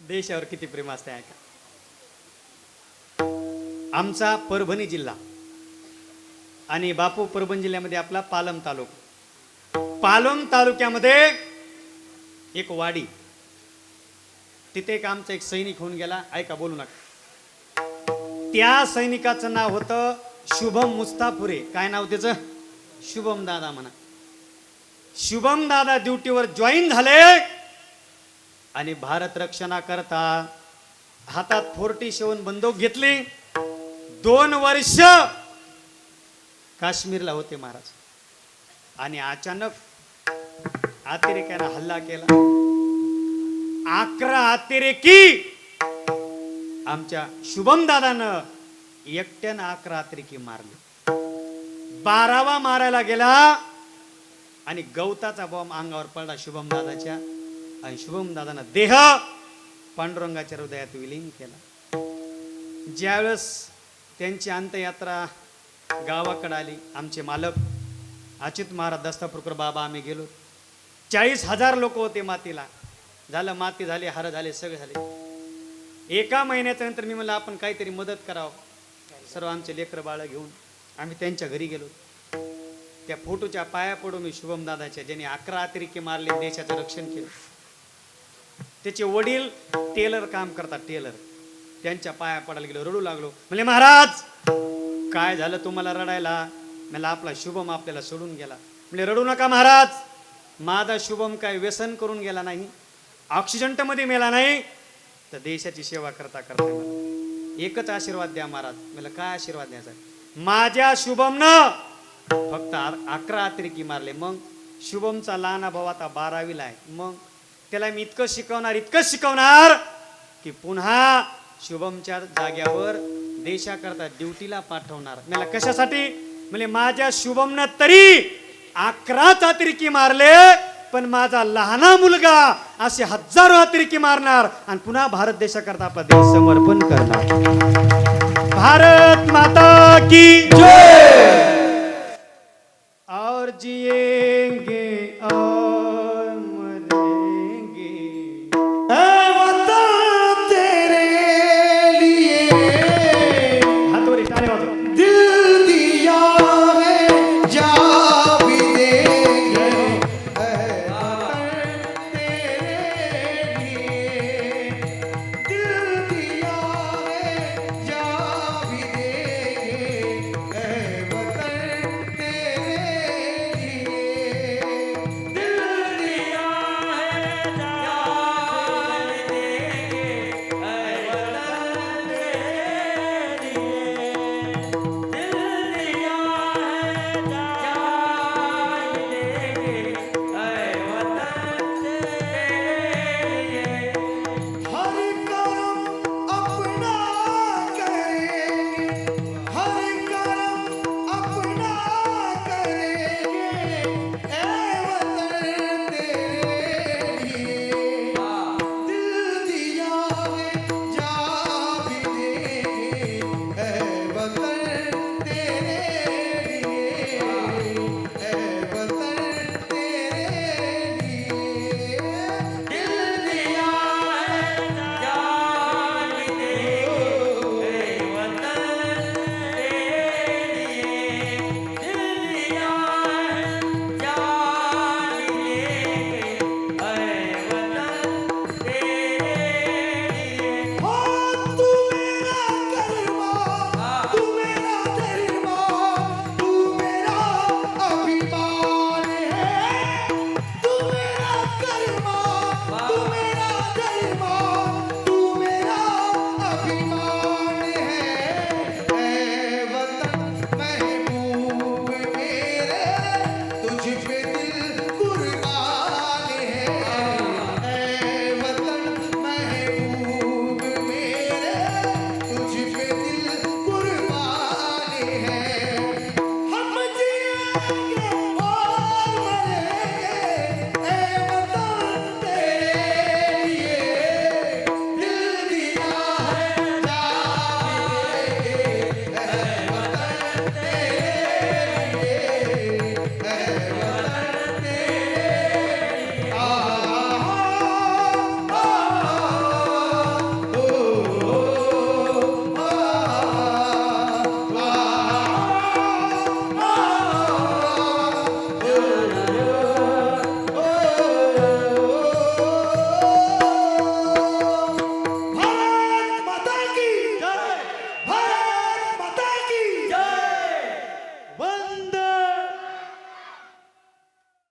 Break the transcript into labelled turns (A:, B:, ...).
A: देशावर किती प्रेम असते ऐका. आमचा परभणी जिल्हा आणि बापू परभणी जिल्ह्यामध्ये आपला पालम तालुका. पालम तालुक्यामध्ये एक वाडी, तिथे एक आमचा एक सैनिक होऊन गेला. ऐका, बोलू नका. त्या सैनिकाचं नाव होतं शुभम मुस्ताफुरे. काय नाव त्याचं? शुभम दादा म्हणा. शुभम दादा ड्युटीवर जॉईन झाले आणि भारत रक्षणाकरता हातात 47 बंदूक घेतली. 2 वर्ष काश्मीरला होते महाराज. आणि अचानक अतिरेक्यानं हल्ला केला. 11 अतिरेकी आमच्या शुभम दादानं एकट्यानं 11 अतिरेकी मारले. 12वा मारायला गेला आणि गवताचा बॉम्ब अंगावर पडला शुभम दादाच्या. आणि शुभम दादानं देह पांडुरंगाच्या हृदयात विलीन केला. ज्यावेळेस त्यांची अंत्ययात्रा गावाकडे आली, आमचे मालक अच्युत महाराज दस्तापूरकर बाबा आम्ही गेलो. 40,000 लोक होते मातीला. झालं, माती झाली, हार झाले, सगळे झाले. एका महिन्याच्या नंतर मी म्हणलं आपण काहीतरी मदत करावं. सर्व आमचे लेकरं बाळ घेऊन आम्ही त्यांच्या घरी गेलो. त्या फोटोच्या पाया पडून मी शुभम दादाच्या, ज्यांनी 11 अतिरेकी मारले, देशाचं रक्षण केलं. त्याचे वडील टेलर काम करतात, टेलर. त्यांच्या पाया पडायला गेलो, रडू लागलो. म्हणजे महाराज काय झालं तुम्हाला रडायला? मला आपला शुभम आपल्याला सोडून गेला. म्हणजे रडू नका महाराज, माझा शुभम काय व्यसन करून गेला नाही, ऑक्सिजंट मध्ये मेला नाही, तर देशाची सेवा करता करता मला एकच आशीर्वाद द्या महाराज. मला काय आशीर्वाद द्यायचा? माझ्या शुभमनं फक्त 11 अतिरेकी मारले. मग शुभमचा लहाना भाऊ आता 12वीला आहे. मग त्याला मी इतकं शिकवणार की पुन्हा शुभमच्या जाग्यावर देशाकरता ड्युटीला पाठवणार. मला कशासाठी? म्हणजे माझ्या शुभमनं तरी 11 अतिरेकी मारले, पण माझा लहाना मुलगा असे हजारो अतिरेकी मारणार आणि पुन्हा भारत देशाकरता आपला देश समर्पण करणार. भारत माता की जय. और जिए